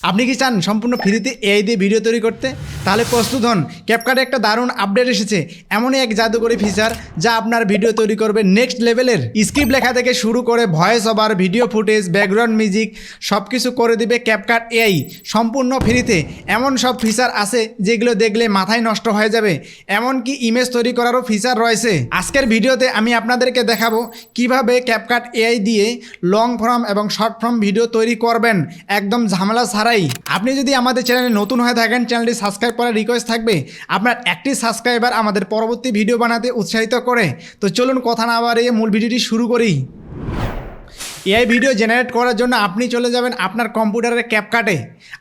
আপনি কি চান সম্পূর্ণ ফ্রিতে এআই দিয়ে ভিডিও তৈরি করতে? তাহলে প্রস্তুত হন। ক্যাপকাটে একটা দারুণ আপডেট এসেছে, এমনই এক জাদুকরী ফিচার যা আপনার ভিডিও তৈরি করবে নেক্সট লেভেলের। স্ক্রিপ্ট লেখা থেকে শুরু করে voice over, video footage, background music সব কিছু করে দিবে ক্যাপকাট এআই সম্পূর্ণ ফ্রিতে। এমন সব ফিচার আছে যেগুলো দেখলে মাথায় নষ্ট হয়ে যাবে, এমনকি ইমেজ তৈরি করারও ফিচার রয়েছে। আজকের ভিডিওতে আমি আপনাদেরকে দেখাবো কিভাবে ক্যাপকাট এআই দিয়ে লং ফর্ম এবং শর্ট ফর্ম ভিডিও তৈরি করবেন একদম ঝামেলা ছাড়াই। আপনি যদি আমাদের চ্যানেলে নতুন হয়ে থাকেন, চ্যানেলটি সাবস্ক্রাইব করার রিকোয়েস্ট থাকবে। আপনার একটি সাবস্ক্রাইবার আমাদের পরবর্তী ভিডিও বানাতে উৎসাহিত করে। তো চলুন কথা না বাড়িয়ে মূল ভিডিওটি শুরু করি। এআই ভিডিও জেনারেট করার জন্য আপনি চলে যাবেন আপনার কম্পিউটারের ক্যাপকাটে।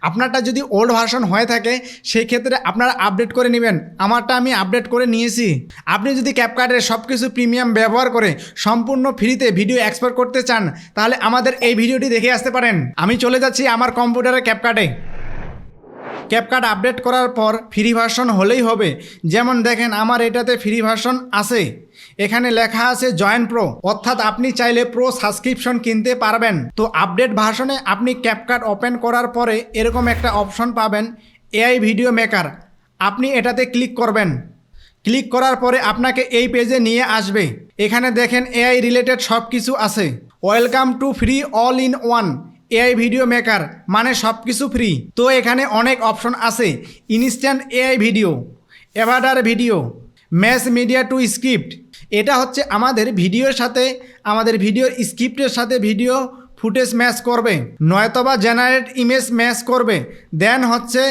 আপনারটা যদি ওল্ড ভার্সন হয়ে থাকে সেই ক্ষেত্রে আপনারা আপডেট করে নেবেন। আমারটা আমি আপডেট করে নিয়েছি। আপনি যদি ক্যাপকাটের সব কিছু প্রিমিয়াম ব্যবহার করে সম্পূর্ণ ফ্রিতে ভিডিও এক্সপোর্ট করতে চান তাহলে আমাদের এই ভিডিওটি দেখে আসতে পারেন। আমি চলে যাচ্ছি আমার কম্পিউটারের ক্যাপকাটে। ক্যাপকাট আপডেট করার পর ফ্রি ভার্সন হলেই হবে। যেমন দেখেন আমার এটাতে ফ্রি ভার্সন আছে, এখানে লেখা আছে জয়েন প্রো, অর্থাৎ আপনি চাইলে প্রো সাবস্ক্রিপশন কিনতে পারবেন। তো আপডেট ভার্সনে আপনি ক্যাপকাট ওপেন করার পরে এরকম একটা অপশন পাবেন, এআই ভিডিও মেকার। আপনি এটাতে ক্লিক করবেন। ক্লিক করার পরে আপনাকে এই পেজে নিয়ে আসবে। এখানে দেখেন এআই রিলেটেড সব কিছু আছে। Welcome to free all in one AI video maker, মানে সব কিছু ফ্রি। তো এখানে অনেক অপশন আছে, instant AI video, avatar video, mass media to script. এটা হচ্ছে আমাদের ভিডিওর সাথে, আমাদের ভিডিওর স্ক্রিপ্টের সাথে ভিডিও ফুটেজ ম্যাচ করবে, নয়তোবা জেনারেট ইমেজ ম্যাচ করবে। দেন হচ্ছে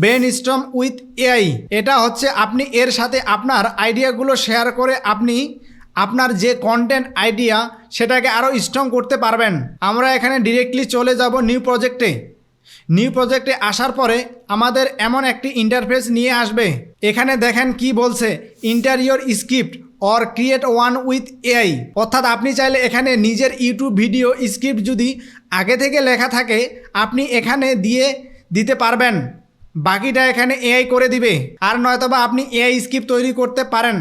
ব্রেইনস্টর্ম উইথ এআই। এটা হচ্ছে আপনি এর সাথে আপনার আইডিয়াগুলো শেয়ার করে আপনি আপনার যে কন্টেন্ট আইডিয়া সেটাকে আরও স্ট্রং করতে পারবেন। আমরা এখানে ডিরেক্টলি চলে যাব নিউ প্রজেক্টে। নিউ প্রজেক্টে আসার পরে আমাদের এমন একটি ইন্টারফেস নিয়ে আসবে। এখানে দেখেন কি বলছে, interior script or create one with AI. অর্থাৎ আপনি চাইলে এখানে নিজের ইউটিউব ভিডিও স্ক্রিপ্ট যদি আগে থেকে লেখা থাকে আপনি এখানে দিতে পারবেন, বাকিটা এখানে এআই করে দিবে। আর নয়তোবা আপনি এআই স্ক্রিপ্ট তৈরি করতে পারেন।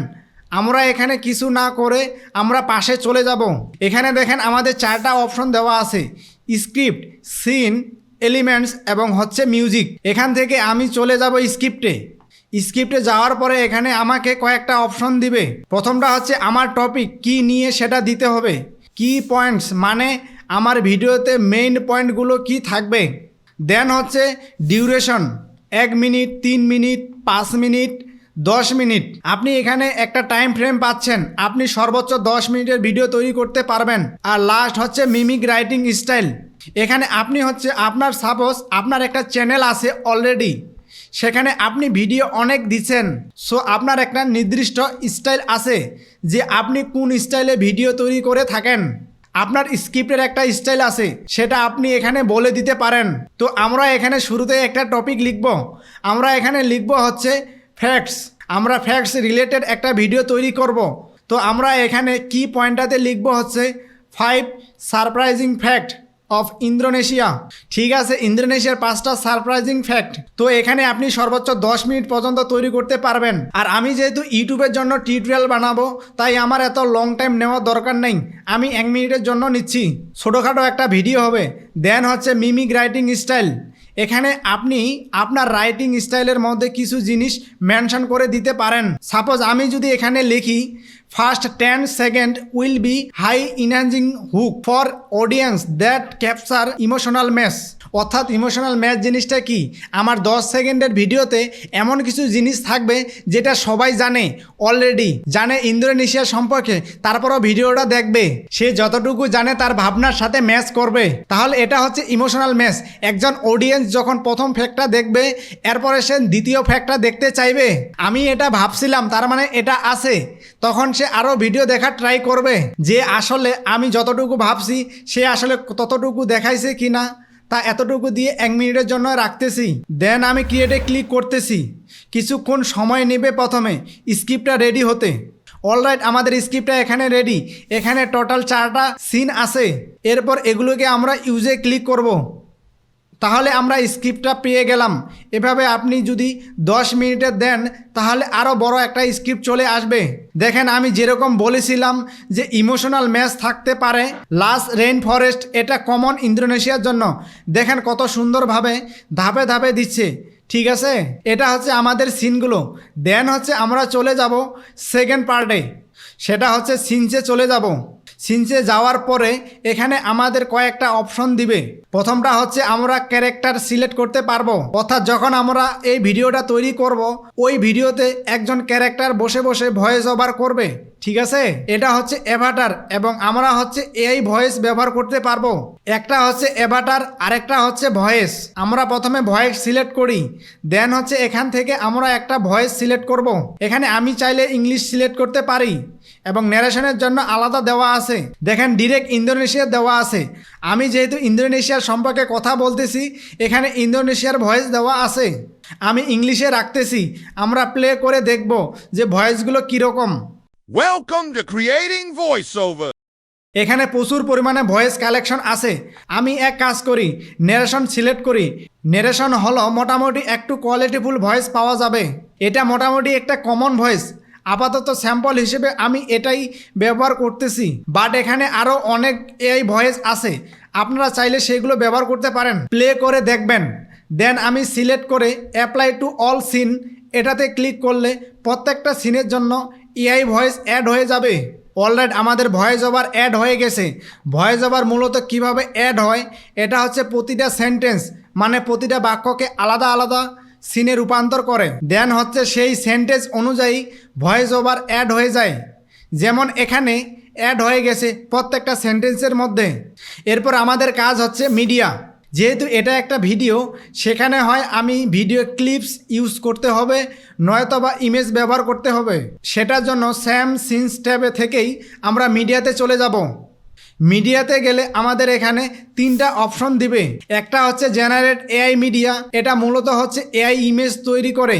আমরা এখানে কিছু না করে আমরা পাশে চলে যাব। এখানে দেখেন আমাদের 4টা অপশন দেওয়া আছে, স্ক্রিপ্ট, সিন, এলিমেন্টস এবং হচ্ছে মিউজিক। এখান থেকে আমি চলে যাব স্ক্রিপ্টে। স্ক্রিপ্টে যাওয়ার পরে এখানে আমাকে কয়েকটা অপশন দিবে। প্রথমটা হচ্ছে আমার টপিক কি নিয়ে সেটা দিতে হবে, কি পয়েন্টস মানে আমার ভিডিওতে মেইন পয়েন্টগুলো কি থাকবে। দেন হচ্ছে duration, 1 minute, 3 minute, 5 minute, 10 minute. আপনি এখানে একটা টাইম ফ্রেম পাচ্ছেন, আপনি সর্বোচ্চ 10 মিনিটের ভিডিও তৈরি করতে পারবেন। আর লাস্ট হচ্ছে মিমিক রাইটিং স্টাইল। এখানে আপনি হচ্ছে আপনার সাপোজ আপনার একটা চ্যানেল আছে অলরেডি, সেখানে আপনি ভিডিও অনেক দিচ্ছেন, সো আপনার একটা নির্দিষ্ট স্টাইল আছে যে আপনি কোন স্টাইলে ভিডিও তৈরি করে থাকেন। আপনার স্ক্রিপ্টের একটা স্টাইল আছে, সেটা আপনি এখানে বলে দিতে পারেন। তো আমরা এখানে শুরুতে একটা টপিক লিখব। আমরা এখানে লিখব হচ্ছে ফ্যাক্টস। আমরা ফ্যাক্টস রিলেটেড একটা ভিডিও তৈরি করব। তো আমরা এখানে কি পয়েন্টটাতে লিখব হচ্ছে 5 সারপ্রাইজিং ফ্যাক্ট অফ ইন্দোনেশিয়া। ঠিক আছে, ইন্দোনেশিয়ার 5টা সারপ্রাইজিং ফ্যাক্ট। তো এখানে আপনি সর্বোচ্চ 10 মিনিট পর্যন্ত তৈরি করতে পারবেন। আর আমি যেহেতু ইউটিউবের জন্য টিউটোরিয়াল বানাবো তাই আমার এত লং টাইম নেওয়ার দরকার নেই, আমি 1 মিনিটের জন্য নিচ্ছি। ছোটোখাটো একটা ভিডিও হবে। দেন হচ্ছে মিমিক রাইটিং স্টাইল। এখানে আপনি আপনার রাইটিং স্টাইলের মধ্যে কিছু জিনিস মেনশন করে দিতে পারেন। সাপোজ আমি যদি এখানে লিখি first 10 second will be high enhancing hook for audience that capture emotional match. অর্থাৎ ইমোশনাল ম্যাচ জিনিসটা কি, আমার 10 সেকেন্ডের ভিডিওতে এমন কিছু জিনিস থাকবে যেটা সবাই জানে, অলরেডি জানে ইন্দোনেশিয়া সম্পর্কে, তারপরও ভিডিওটা দেখবে, সে যতটুকু জানে তার ভাবনার সাথে ম্যাচ করবে। তাহলে এটা হচ্ছে ইমোশনাল ম্যাচ। একজন অডিয়েন্স যখন প্রথম ফ্যাক্টটা দেখবে এরপরে সে দ্বিতীয় ফ্যাক্টটা দেখতে চাইবে। আমি এটা ভাবছিলাম, তার মানে এটা আছে, তখন সে আরও ভিডিও দেখার ট্রাই করবে যে আসলে আমি যতটুকু ভাবছি সে আসলে ততটুকু দেখাইছে কি না। তা এতটুকু দিয়ে 1 মিনিটের জন্য রাখতেছি। দেন আমি ক্রিয়েটে ক্লিক করতেছি। কিছুক্ষণ সময় নেবে প্রথমে স্ক্রিপ্টটা রেডি হতে। অলরাইট, আমাদের স্ক্রিপ্টটা এখানে রেডি। এখানে টোটাল 4টা সিন আছে। এরপর এগুলোকে আমরা ইউজে ক্লিক করব। তাহলে আমরা স্ক্রিপ্টটা পেয়ে গেলাম। এভাবে আপনি যদি 10 মিনিটের দেন তাহলে আরও বড় একটা স্ক্রিপ্ট চলে আসবে। দেখেন আমি যেরকম বলেছিলাম যে ইমোশনাল ম্যাচ থাকতে পারে, লাস্ট রেইন ফরেস্ট এটা কমন ইন্দোনেশিয়ার জন্য। দেখেন কত সুন্দরভাবে ধাপে ধাপে দিচ্ছে, ঠিক আছে। এটা হচ্ছে আমাদের সিনগুলো। দেন হচ্ছে আমরা চলে যাব সেকেন্ড পার্টে, সেটা হচ্ছে সিনসে চলে যাব। সিনসে যাওয়ার পরে এখানে আমাদের কয়েকটা অপশন দিবে। প্রথমটা হচ্ছে আমরা ক্যারেক্টার সিলেক্ট করতে পারবো, অর্থাৎ যখন আমরা এই ভিডিওটা তৈরি করব ওই ভিডিওতে একজন ক্যারেক্টার বসে বসে ভয়েস ওভার করবে, ঠিক আছে। এটা হচ্ছে অ্যাভাটার এবং আমরা হচ্ছে এআই ভয়েস ব্যবহার করতে পারবো। একটা হচ্ছে অ্যাভাটার, আরেকটা হচ্ছে ভয়েস। আমরা প্রথমে ভয়েস সিলেক্ট করি, দেন হচ্ছে এখান থেকে আমরা একটা ভয়েস সিলেক্ট করব। এখানে আমি চাইলে ইংলিশ সিলেক্ট করতে পারি এবং ন্যারেশনের জন্য আলাদা দেওয়া আছে। দেখেন ডিরেক্ট ইন্দোনেশিয়া দেওয়া আছে। আমি যেহেতু ইন্দোনেশিয়ার সম্পর্কে কথা বলতেছি এখানে ইন্দোনেশিয়ার ভয়েস দেওয়া আছে। আমি ইংলিশে রাখতেছি, আমরা প্লে করে দেখব যে ভয়েসগুলো কীরকম। Welcome to creating voiceover. এখানে প্রচুর পরিমাণে ভয়েস কালেকশন আছে। আমি এক কাজ করি, ন্যারেশন সিলেক্ট করি। ন্যারেশন হলো মোটামুটি একটু কোয়ালিটিফুল ভয়েস পাওয়া যাবে। এটা মোটামুটি একটা কমন ভয়েস। আপাতত স্যাম্পল হিসেবে আমি এটাই ব্যবহার করতেছি, বাট এখানে আরও অনেক এআই ভয়েস আছে, আপনারা চাইলে সেগুলো ব্যবহার করতে পারেন। প্লে করে দেখবেন। দেন আমি সিলেক্ট করে অ্যাপ্লাই টু অল সিন এটাতে ক্লিক করলে প্রত্যেকটা সিনের জন্য এআই ভয়েস অ্যাড হয়ে যাবে। অলরাইট আমাদের ভয়েস ওভার অ্যাড হয়ে গেছে। ভয়েস ওভার মূলত কিভাবে অ্যাড হয়, এটা হচ্ছে প্রতিটা সেন্টেন্স মানে প্রতিটা বাক্যকে আলাদা আলাদা সিনে রূপান্তর করে। দেন হচ্ছে সেই সেন্টেন্স অনুযায়ী ভয়েস ওভার অ্যাড হয়ে যায়। যেমন এখানে অ্যাড হয়ে গেছে প্রত্যেকটা সেন্টেন্সের মধ্যে। এরপর আমাদের কাজ হচ্ছে মিডিয়া। যেহেতু এটা একটা ভিডিও, সেখানে হয় আমি ভিডিও ক্লিপস ইউজ করতে হবে নয়তো বা ইমেজ ব্যবহার করতে হবে। সেটার জন্য স্যাম সিনস ট্যাবে থেকেই আমরা মিডিয়াতে চলে যাব। মিডিয়াতে গেলে আমাদের এখানে 3টা অপশন দিবে। একটা হচ্ছে জেনারেট এআই মিডিয়া, এটা মূলত হচ্ছে এআই ইমেজ তৈরি করে।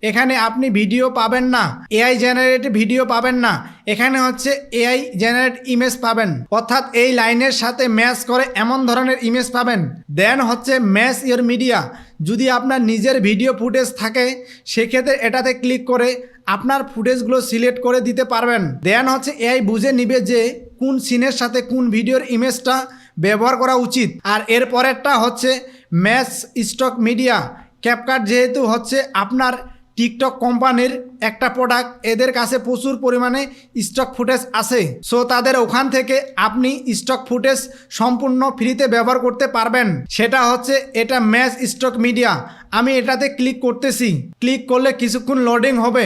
এখানে আপনি ভিডিও পাবেন না, এআই জেনারেট ভিডিও পাবেন না, এখানে হচ্ছে এআই জেনারেট ইমেজ পাবেন, অর্থাৎ এই লাইনের সাথে ম্যাচ করে এমন ধরনের ইমেজ পাবেন। দেন হচ্ছে ম্যাচ ইওর মিডিয়া, যদি আপনার নিজের ভিডিও ফুটেজ থাকে সেক্ষেত্রে এটাতে ক্লিক করে আপনার ফুটেজগুলো সিলেক্ট করে দিতে পারবেন। দেন হচ্ছে এআই বুঝে নিবে যে কোন সিনের সাথে কোন ভিডিওর ইমেজটা ব্যবহার করা উচিত। আর এর পরেরটা হচ্ছে ম্যাচ স্টক মিডিয়া। ক্যাপকাট যেহেতু হচ্ছে আপনার টিকটক কোম্পানির একটা প্রোডাক্ট, এদের কাছে প্রচুর পরিমাণে স্টক ফুটেজ আছে। সো তাদের ওখান থেকে আপনি স্টক ফুটেজ সম্পূর্ণ ফ্রিতে ব্যবহার করতে পারবেন। সেটা হচ্ছে এটা ম্যাচ স্টক মিডিয়া। আমি এটাতে ক্লিক করতেছি, ক্লিক করলে কিছুক্ষণ লোডিং হবে।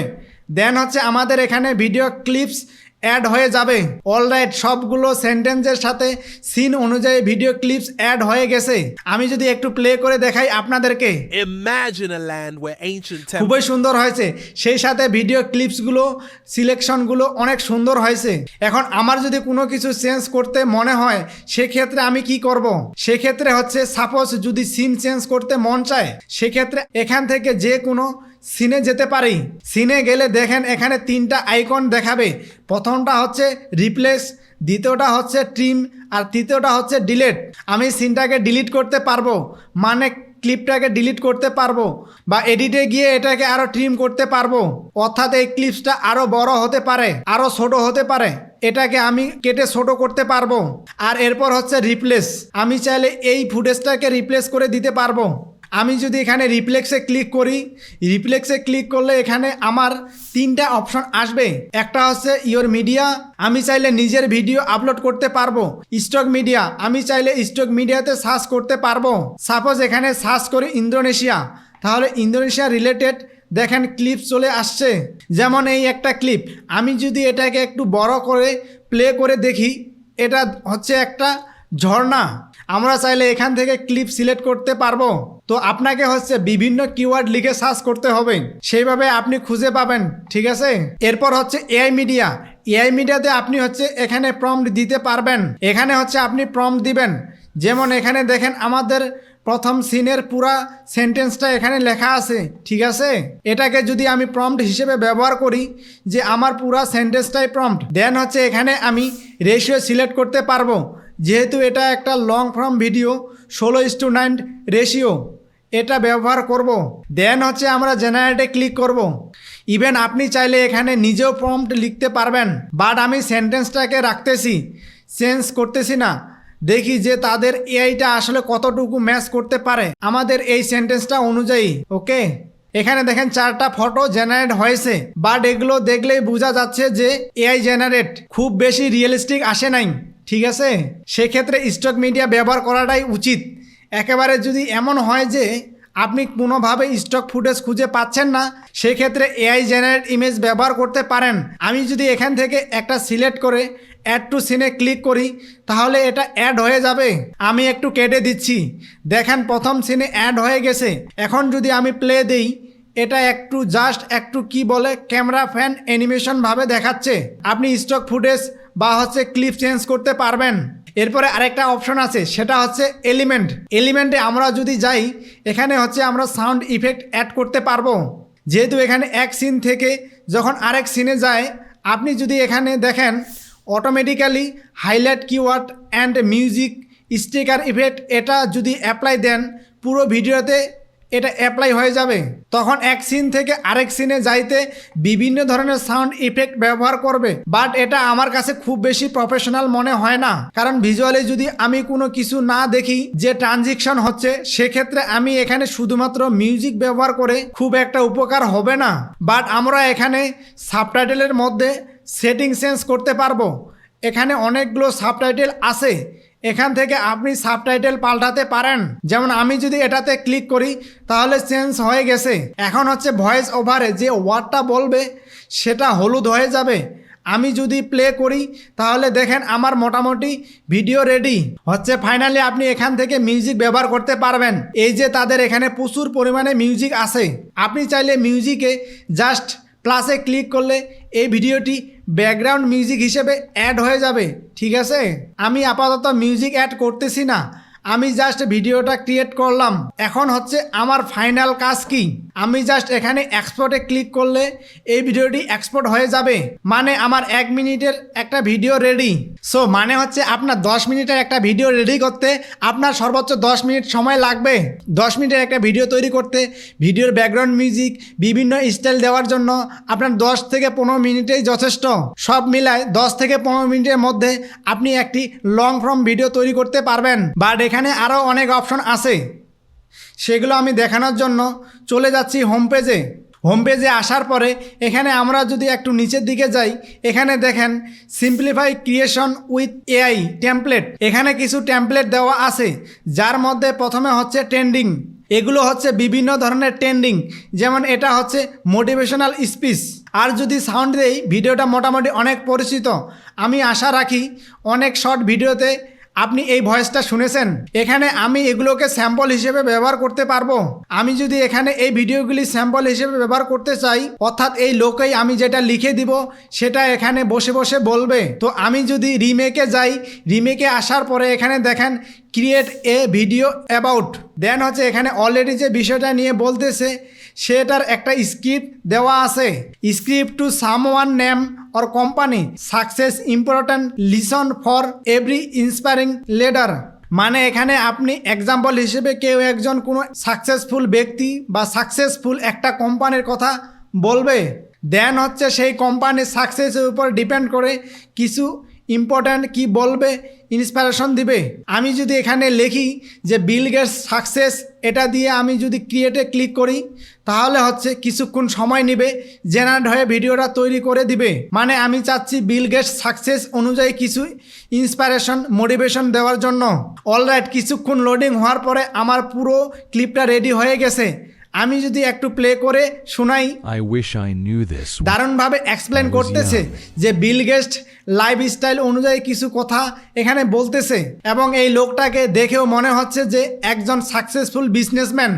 দেন হচ্ছে আমাদের এখানে ভিডিও ক্লিপস অ্যাড হয়ে যাবে। অলরাইট সবগুলো সেন্টেন্সের সাথে সিন অনুযায়ী ভিডিও ক্লিপস অ্যাড হয়ে গেছে। আমি যদি একটু প্লে করে দেখাই আপনাদেরকে, Imagine a land where ancient temples. খুবই সুন্দর হয়েছে। সেই সাথে ভিডিও ক্লিপসগুলো সিলেকশনগুলো অনেক সুন্দর হয়েছে। এখন আমার যদি কোনো কিছু চেঞ্জ করতে মনে হয় সেক্ষেত্রে আমি কি করব? সেক্ষেত্রে হচ্ছে সাপোজ যদি সিন চেঞ্জ করতে মন চায় সেক্ষেত্রে এখান থেকে যে কোনো সিনে যেতে পারি। সিনে গেলে দেখেন এখানে 3টা আইকন দেখাবে। প্রথমটা হচ্ছে রিপ্লেস, দ্বিতীয়টা হচ্ছে ট্রিম আর তৃতীয়টা হচ্ছে ডিলিট। আমি সিনটাকে ডিলিট করতে পারবো, মানে ক্লিপটাকে ডিলিট করতে পারবো, বা এডিটে গিয়ে এটাকে আরও ট্রিম করতে পারবো। অর্থাৎ এই ক্লিপসটা আরও বড় হতে পারে, আরও ছোট হতে পারে, এটাকে আমি কেটে ছোট করতে পারবো। আর এরপর হচ্ছে রিপ্লেস, আমি চাইলে এই ফুটেজটাকে রিপ্লেস করে দিতে পারবো। আমি যদি এখানে রিপ্লেক্সে ক্লিক করি, রিপ্লেক্সে ক্লিক করলে এখানে আমার 3টা অপশন আসবে। একটা হচ্ছে ইওর মিডিয়া, আমি চাইলে নিজের ভিডিও আপলোড করতে পারবো। স্টক মিডিয়া, আমি চাইলে স্টক মিডিয়াতে সার্চ করতে পারবো। সাপোজ এখানে সার্চ করি ইন্দোনেশিয়া, তাহলে ইন্দোনেশিয়া রিলেটেড দেখেন ক্লিপ চলে আসছে। যেমন এই একটা ক্লিপ, আমি যদি এটাকে একটু বড় করে প্লে করে দেখি, এটা হচ্ছে একটা ঝর্ণা। আমরা চাইলে এখান থেকে ক্লিপ সিলেক্ট করতে পারবো। তো আপনাকে হচ্ছে বিভিন্ন কিওয়ার্ড লিখে সার্চ করতে হবে, সেইভাবে আপনি খুঁজে পাবেন, ঠিক আছে। এরপর হচ্ছে এআই মিডিয়া। এআই মিডিয়াতে আপনি হচ্ছে এখানে প্রম্পট দিতে পারবেন। এখানে হচ্ছে আপনি প্রম্পট দিবেন। যেমন এখানে দেখেন আমাদের প্রথম সিনের পুরা সেন্টেন্সটা এখানে লেখা আছে, ঠিক আছে। এটাকে যদি আমি প্রম্পট হিসেবে ব্যবহার করি যে আমার পুরা সেন্টেন্সটাই প্রম্পট, দেন হচ্ছে এখানে আমি রেশিও সিলেক্ট করতে পারবো। যেহেতু এটা একটা লং ফর্ম ভিডিও, 16:9 রেশিও, এটা ব্যবহার করব। দেন হচ্ছে আমরা জেনারেটে ক্লিক করব। ইভেন আপনি চাইলে এখানে নিজেও প্রম্পট লিখতে পারবেন, বাট আমি সেন্টেন্সটাকে রাখতেছি, চেঞ্জ করতেছি না। দেখি যে তাদের এআইটা আসলে কতটুকু ম্যাচ করতে পারে আমাদের এই সেন্টেন্সটা অনুযায়ী। ওকে, এখানে দেখেন 4টা ফটো জেনারেট হয়েছে, বাট এগুলো দেখলেই বোঝা যাচ্ছে যে এআই জেনারেট, খুব বেশি রিয়েলিস্টিক আসে নাই। ঠিক আছে, সেক্ষেত্রে স্টক মিডিয়া ব্যবহার করাটাই উচিত। একেবারে যদি এমন হয় যে আপনি কোনোভাবে স্টক ফুটেজ খুঁজে পাচ্ছেন না, সেক্ষেত্রে এআই জেনারেট ইমেজ ব্যবহার করতে পারেন। আমি যদি এখান থেকে একটা সিলেক্ট করে অ্যাড টু সিনে ক্লিক করি, তাহলে এটা অ্যাড হয়ে যাবে। আমি একটু কেটে দিচ্ছি, দেখেন প্রথম সিনে অ্যাড হয়ে গেছে। এখন যদি আমি প্লে দেই, এটা একটু কি বলে ক্যামেরা ফ্যান অ্যানিমেশন ভাবে দেখাচ্ছে। আপনি স্টক ফুটেজ বা হচ্ছে ক্লিপ চেঞ্জ করতে পারবেন। এরপরে আরেকটা অপশন আছে, সেটা হচ্ছে এলিমেন্টে আমরা যদি যাই, এখানে হচ্ছে আমরা সাউন্ড ইফেক্ট অ্যাড করতে পারবো। যেহেতু এখানে এক সিন থেকে যখন আরেক সিনে যায়, আপনি যদি এখানে দেখেন automatically highlight keyword and music sticker effect, এটা যদি অ্যাপ্লাই দেন পুরো ভিডিওতে এটা অ্যাপ্লাই হয়ে যাবে। তখন এক সিন থেকে আরেক সিনে যাইতে বিভিন্ন ধরনের সাউন্ড ইফেক্ট ব্যবহার করবে, বাট এটা আমার কাছে খুব বেশি প্রফেশনাল মনে হয় না। কারণ ভিজুয়ালি যদি আমি কোনো কিছু না দেখি যে ট্রানজিকশন হচ্ছে, সেক্ষেত্রে আমি এখানে শুধুমাত্র মিউজিক ব্যবহার করে খুব একটা উপকার হবে না। বাট আমরা এখানে সাবটাইটেলের মধ্যে সেটিং চেঞ্জ করতে পারবো। এখানে অনেকগুলো সাবটাইটেল আছে, এখান থেকে আপনি সাবটাইটেল পাল্টাতে পারেন। যেমন আমি যদি এটাতে ক্লিক করি, তাহলে চেঞ্জ হয়ে গেছে। এখন হচ্ছে ভয়েস ওভারে যে ওয়ার্ডটা বলবে সেটা হলুদ হয়ে যাবে। আমি যদি প্লে করি, তাহলে দেখেন আমার মোটামুটি ভিডিও রেডি হচ্ছে। ফাইনালি আপনি এখান থেকে মিউজিক ব্যবহার করতে পারবেন। এই যে তাদের এখানে প্রচুর পরিমাণে মিউজিক আছে, আপনি চাইলে মিউজিকে জাস্ট প্লাসে ক্লিক করলে এই ভিডিওটি ব্যাকগ্রাউন্ড মিউজিক হিসেবে অ্যাড হয়ে যাবে। ঠিক আছে, আমি আপাতত মিউজিক অ্যাড করতেছি না, আমি জাস্ট ভিডিওটা ক্রিয়েট করলাম। এখন হচ্ছে আমার ফাইনাল কাজ কি, আমি জাস্ট এখানে এক্সপোর্টে ক্লিক করলে এই ভিডিওটি এক্সপোর্ট হয়ে যাবে। মানে আমার 1 মিনিটের একটা ভিডিও রেডি। সো মানে হচ্ছে আপনার 10 মিনিটের একটা ভিডিও রেডি করতে আপনার সর্বোচ্চ 10 মিনিট সময় লাগবে। 10 মিনিটের একটা ভিডিও তৈরি করতে ভিডিওর ব্যাকগ্রাউন্ড মিউজিক বিভিন্ন স্টাইল দেওয়ার জন্য আপনার 10 থেকে 15 মিনিটেই যথেষ্ট। সব মিলায় 10 থেকে 15 মিনিটের মধ্যে আপনি একটি লং ফর্ম ভিডিও তৈরি করতে পারবেন। বাট এখানে আরও অনেক অপশন আছে, সেগুলো আমি দেখানোর জন্য চলে যাচ্ছি হোম পেজে আসার পরে এখানে আমরা যদি একটু নিচের দিকে যাই, এখানে দেখেন simplify creation with AI template. এখানে কিছু টেমপ্লেট দেওয়া আছে, যার মধ্যে প্রথমে হচ্ছে ট্রেন্ডিং। এগুলো হচ্ছে বিভিন্ন ধরনের ট্রেন্ডিং, যেমন এটা হচ্ছে মোটিভেশনাল স্পিচ। আর যদি সাউন্ড দেই, ভিডিওটা মোটামুটি অনেক পরিচিত। আমি আশা রাখি অনেক শর্ট ভিডিওতে আপনি এই ভয়েসটা শুনেছেন। এখানে আমি এগুলোকে স্যাম্পল হিসেবে ব্যবহার করতে পারবো। আমি যদি এখানে এই ভিডিওগুলি স্যাম্পল হিসেবে ব্যবহার করতে চাই, অর্থাৎ এই লোকেই আমি যেটা লিখে দিব সেটা এখানে বসে বসে বলবে। তো আমি যদি রিমেকে যাই, রিমেকে আসার পরে এখানে দেখেন ক্রিয়েট এ ভিডিও অ্যাবাউট, দেন হচ্ছে এখানে অলরেডি যে বিষয়টা নিয়ে বলতেছে সেটার একটা স্ক্রিপ্ট দেওয়া আছে। Script to someone name or company, success important listen for every inspiring leader. মানে এখানে আপনি এক্সাম্পল হিসেবে কেউ একজন কোনো সাকসেসফুল ব্যক্তি বা সাকসেসফুল একটা কোম্পানির কথা বলবে, দেন হচ্ছে সেই কোম্পানির সাকসেসের উপর ডিপেন্ড করে কিছু ইম্পর্ট্যান্ট কি বলবে, ইন্সপিরেশন দিবে। আমি যদি এখানে লিখি যে বিল গেটস সাকসেস, এটা দিয়ে আমি যদি ক্রিয়েটে ক্লিক করি, তাহলে হচ্ছে কিছুক্ষণ সময় নেবে, জেনারেট হয়ে ভিডিওটা তৈরি করে দিবে। মানে আমি চাচ্ছি বিল গেটস সাকসেস অনুযায়ী কিছু ইন্সপিরেশন মোটিভেশন দেওয়ার জন্য। অলরাইট, কিছুক্ষণ লোডিং হওয়ার পরে আমার পুরো ক্লিপটা রেডি হয়ে গেছে। আমি যদি একটু প্লে করে শোনাই, I wish I knew this. দারুণভাবে এক্সপ্লেন করতেছে যে বিল গেটস লাইফস্টাইল অনুযায়ী কিছু কথা এখানে বলতেছে, এবং এই লোকটাকে দেখেও মনে হচ্ছে যে একজন সাকসেসফুল বিজনেসম্যান।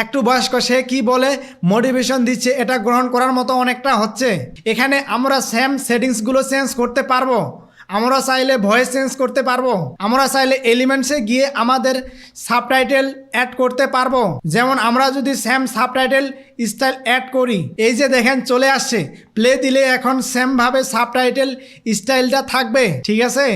একটু বয়স্ক, সে কি বলে মোটিভেশন দিচ্ছে, এটা গ্রহণ করার মতো অনেকটা হচ্ছে। এখানে আমরা সেম সেটিংসগুলো চেঞ্জ করতে পারবো। আমরা চাইলে ভয়েস চেঞ্জ করতে পারবো, আমরা চাইলে এলিমেন্টসে গিয়ে আমাদের সাবটাইটেল অ্যাড করতে পারবো। যেমন আমরা যদি সেম সাবটাইটেল স্টাইল অ্যাড করি, এই যে দেখেন চলে আসছে, প্লে দিলে এখন সেমভাবে সাবটাইটেল স্টাইলটা থাকবে, ঠিক আছে।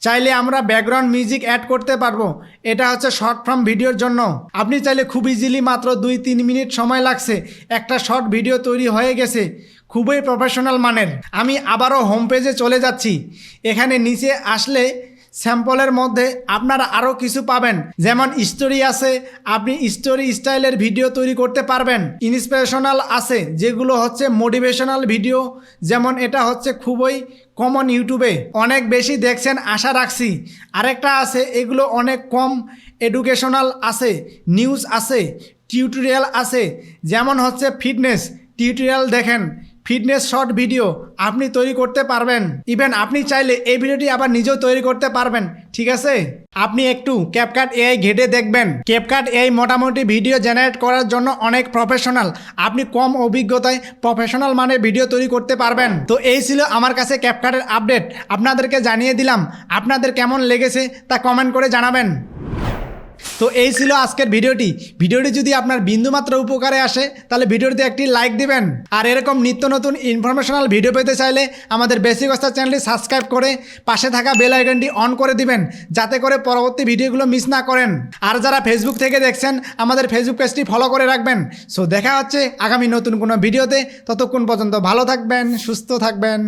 চাইলে আমরা ব্যাকগ্রাউন্ড মিউজিক অ্যাড করতে পারবো, এটা হচ্ছে শর্ট ফর্ম ভিডিওর জন্য। আপনি চাইলে খুব ইজিলি মাত্র 2-3 মিনিট সময় লাগছে, একটা শর্ট ভিডিও তৈরি হয়ে গেছে, খুবই প্রফেশনাল মানের। আমি আবারও হোম পেজে চলে যাচ্ছি, এখানে নিচে আসলে স্যাম্পলের মধ্যে আপনারা আরও কিছু পাবেন, যেমন স্টোরি আছে, আপনি স্টোরি স্টাইলের ভিডিও তৈরি করতে পারবেন। ইন্সপিরেশনাল আছে, যেগুলো হচ্ছে মোটিভেশনাল ভিডিও, যেমন এটা হচ্ছে খুবই কমন ইউটিউবে, অনেক বেশি দেখছেন আশা রাখছি। আরেকটা আছে, এগুলো অনেক কম এডুকেশনাল আছে, নিউজ আছে, টিউটোরিয়াল আছে, যেমন হচ্ছে ফিটনেস টিউটোরিয়াল। দেখেন ফিটনেস শর্ট ভিডিও আপনি তৈরি করতে পারবেন, ইভেন আপনি চাইলে এই ভিডিওটি আবার নিজেও তৈরি করতে পারবেন, ঠিক আছে। আপনি একটু ক্যাপকাট এআই ঘেটে দেখবেন, ক্যাপকাট এআই মোটামুটি ভিডিও জেনারেট করার জন্য অনেক প্রফেশনাল, আপনি কম অভিজ্ঞতায় প্রফেশনাল মানের ভিডিও তৈরি করতে পারবেন। তো এই ছিল আমার কাছে ক্যাপকাটের আপডেট, আপনাদেরকে জানিয়ে দিলাম। আপনাদের কেমন লেগেছে তা কমেন্ট করে জানাবেন। তো এই ছিল আজকের ভিডিওটি যদি আপনার বিন্দুমাত্র উপকারে আসে তাহলে ভিডিওটিতে একটি লাইক দিবেন। আর এরকম নিত্য নতুন ইনফরমেশনাল ভিডিও পেতে চাইলে আমাদের বেসিক অবস্থা চ্যানেলটি সাবস্ক্রাইব করে পাশে থাকা বেল আইকনটি অন করে দিবেন, যাতে করে পরবর্তী ভিডিওগুলো মিস না করেন। আর যারা ফেসবুক থেকে দেখছেন আমাদের ফেসবুক পেজটি ফলো করে রাখবেন। সো দেখা হচ্ছে আগামী নতুন কোনো ভিডিওতে, ততক্ষণ পর্যন্ত ভালো থাকবেন, সুস্থ থাকবেন।